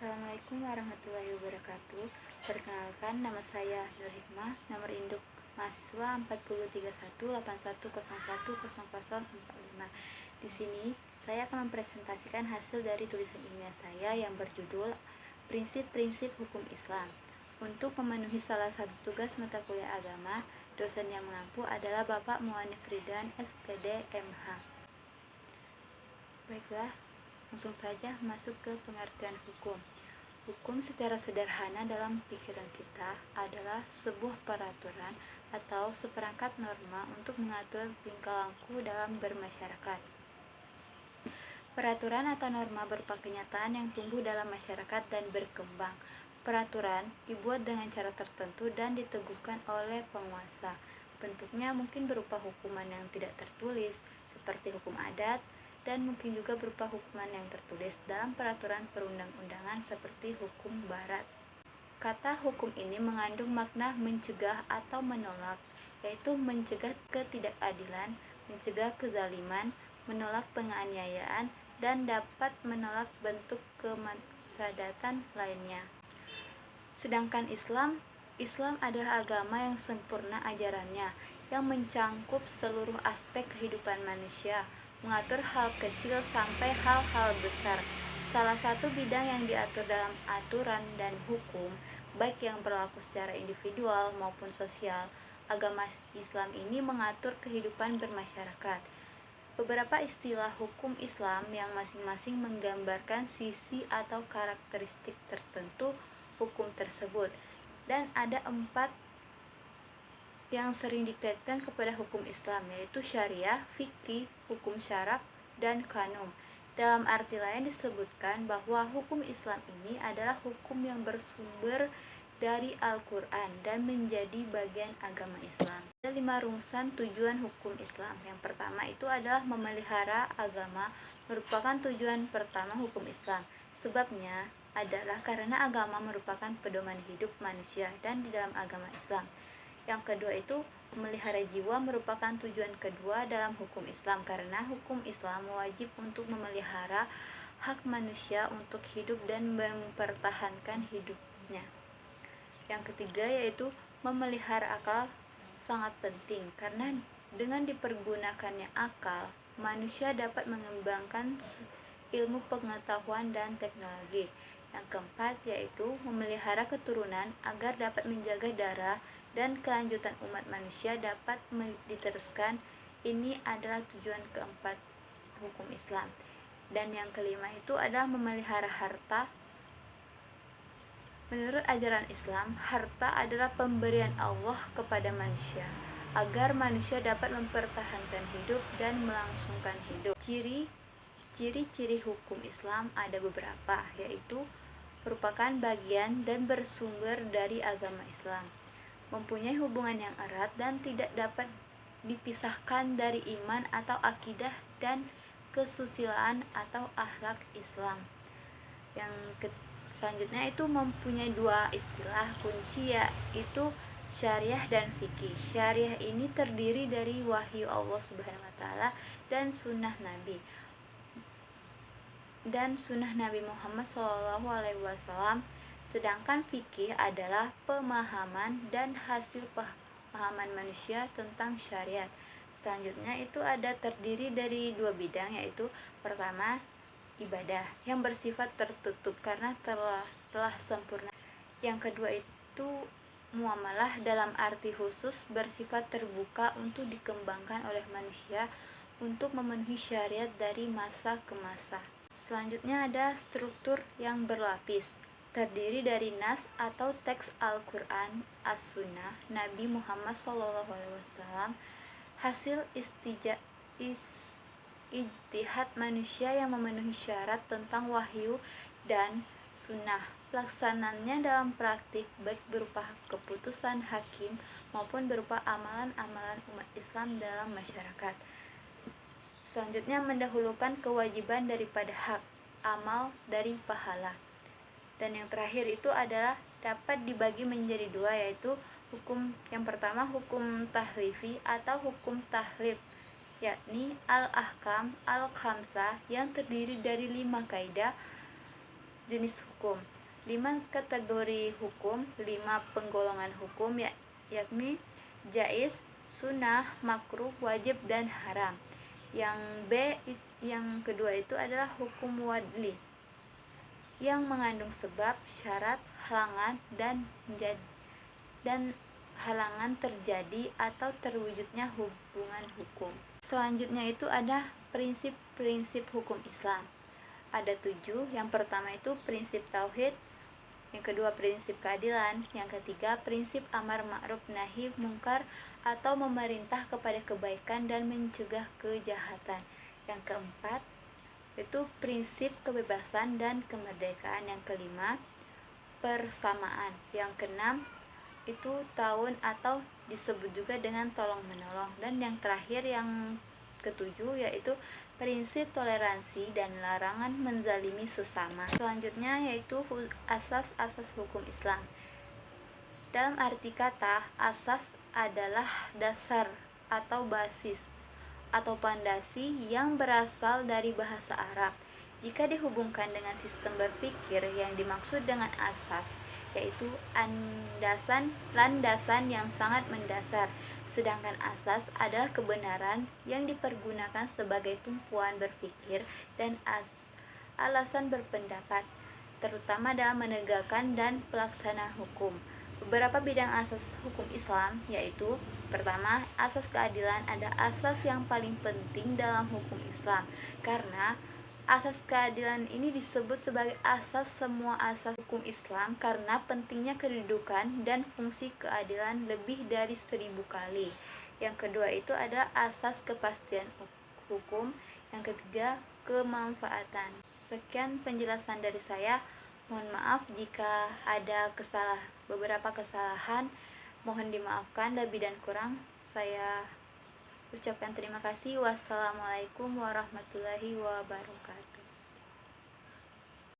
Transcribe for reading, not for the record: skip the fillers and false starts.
Assalamualaikum warahmatullahi wabarakatuh. Perkenalkan, nama saya Nur Hikmah, nomor induk mahasiswa 43181010045. Di sini saya akan mempresentasikan hasil dari tulisan ilmiah saya yang berjudul Prinsip-prinsip Hukum Islam. Untuk memenuhi salah satu tugas mata kuliah agama, dosen yang mengampu adalah Bapak Muanif Ridwan, SPD, MH. Baiklah, langsung saja masuk ke pengertian hukum. Hukum secara sederhana dalam pikiran kita adalah sebuah peraturan atau seperangkat norma untuk mengatur tingkah laku dalam bermasyarakat. Peraturan atau norma berupa kenyataan yang tumbuh dalam masyarakat dan berkembang. Peraturan dibuat dengan cara tertentu dan diteguhkan oleh penguasa. Bentuknya mungkin berupa hukuman yang tidak tertulis, seperti hukum adat, dan mungkin juga berupa hukuman yang tertulis dalam peraturan perundang-undangan seperti hukum barat. Kata hukum ini mengandung makna mencegah atau menolak, yaitu mencegah ketidakadilan, mencegah kezaliman, menolak penganiayaan, dan dapat menolak bentuk kemaslahatan lainnya. Sedangkan Islam adalah agama yang sempurna ajarannya, yang mencangkup seluruh aspek kehidupan manusia, mengatur hal kecil sampai hal-hal besar. Salah satu bidang yang diatur dalam aturan dan hukum, baik yang berlaku secara individual maupun sosial, agama Islam ini mengatur kehidupan bermasyarakat. Beberapa istilah hukum Islam yang masing-masing menggambarkan sisi atau karakteristik tertentu hukum tersebut, dan ada 4 yang sering dikaitkan kepada hukum Islam, yaitu syariah, fikih, hukum syarak, dan kanun. Dalam arti lain disebutkan bahwa hukum Islam ini adalah hukum yang bersumber dari Al-Quran dan menjadi bagian agama Islam. Ada 5 rumusan tujuan hukum Islam. Yang pertama itu adalah memelihara agama, merupakan tujuan pertama hukum Islam. Sebabnya adalah karena agama merupakan pedoman hidup manusia dan di dalam agama Islam. Yang kedua itu memelihara jiwa, merupakan tujuan kedua dalam hukum Islam karena hukum Islam wajib untuk memelihara hak manusia untuk hidup dan mempertahankan hidupnya. Yang ketiga yaitu memelihara akal, sangat penting karena dengan dipergunakannya akal, manusia dapat mengembangkan ilmu pengetahuan dan teknologi. Yang keempat yaitu memelihara keturunan agar dapat menjaga darah dan kelanjutan umat manusia dapat diteruskan. Ini adalah tujuan keempat hukum Islam. Dan yang kelima itu adalah memelihara harta. Menurut ajaran Islam, harta adalah pemberian Allah kepada manusia agar manusia dapat mempertahankan hidup dan melangsungkan hidup. Ciri-ciri hukum Islam ada beberapa, yaitu merupakan bagian dan bersumber dari agama Islam, mempunyai hubungan yang erat dan tidak dapat dipisahkan dari iman atau akidah dan kesusilaan atau akhlak Islam. Yang selanjutnya itu mempunyai 2 istilah kunci, yaitu syariah dan fikih. Syariah ini terdiri dari wahyu Allah Subhanahu wa taala dan sunnah Nabi Muhammad SAW. Sedangkan fikih adalah pemahaman dan hasil pemahaman manusia tentang syariat. Selanjutnya itu ada terdiri dari 2 bidang, yaitu pertama ibadah yang bersifat tertutup karena telah sempurna. Yang kedua itu muamalah dalam arti khusus bersifat terbuka untuk dikembangkan oleh manusia untuk memenuhi syariat dari masa ke masa. Selanjutnya ada struktur yang berlapis, terdiri dari nas atau teks Al-Quran, As-Sunnah, Nabi Muhammad SAW, hasil ijtihad manusia yang memenuhi syarat tentang wahyu dan sunnah. Pelaksanaannya dalam praktik baik berupa keputusan hakim maupun berupa amalan-amalan umat Islam dalam masyarakat. Selanjutnya mendahulukan kewajiban daripada hak, amal dari pahala. Dan yang terakhir itu adalah dapat dibagi menjadi 2, yaitu hukum yang pertama hukum tahrifi atau hukum tahlif, yakni al-ahkam al-khamsah yang terdiri dari 5 kaidah jenis hukum, 5 kategori hukum, 5 penggolongan hukum yakni jais, sunnah, makruh, wajib, dan haram. Yang yang kedua itu adalah hukum wadli yang mengandung sebab, syarat, halangan dan halangan terjadi atau terwujudnya hubungan hukum. Selanjutnya itu ada prinsip-prinsip hukum Islam. Ada 7. Yang pertama itu prinsip tauhid, yang kedua prinsip keadilan, yang ketiga prinsip amar ma'ruf nahi mungkar atau memerintah kepada kebaikan dan mencegah kejahatan. Yang keempat itu prinsip kebebasan dan kemerdekaan. Yang kelima persamaan. Yang keenam itu tahun atau disebut juga dengan tolong menolong. Dan yang terakhir yang ketujuh yaitu prinsip toleransi dan larangan menzalimi sesama. Selanjutnya yaitu asas-asas hukum Islam. Dalam arti kata, asas adalah dasar atau basis atau pondasi yang berasal dari bahasa Arab. Jika dihubungkan dengan sistem berpikir, yang dimaksud dengan asas yaitu landasan yang sangat mendasar. Sedangkan asas adalah kebenaran yang dipergunakan sebagai tumpuan berpikir dan alasan berpendapat, terutama dalam menegakkan dan pelaksanaan hukum. Beberapa bidang asas hukum Islam yaitu: pertama, asas keadilan adalah asas yang paling penting dalam hukum Islam, karena asas keadilan ini disebut sebagai asas semua asas hukum Islam karena pentingnya kedudukan dan fungsi keadilan lebih dari 1000 kali. Yang kedua itu adalah asas kepastian hukum. Yang ketiga, kemanfaatan. Sekian penjelasan dari saya. Mohon maaf jika ada beberapa kesalahan. Mohon dimaafkan lebih dan kurang. Saya ucapkan terima kasih. Wassalamualaikum warahmatullahi wabarakatuh.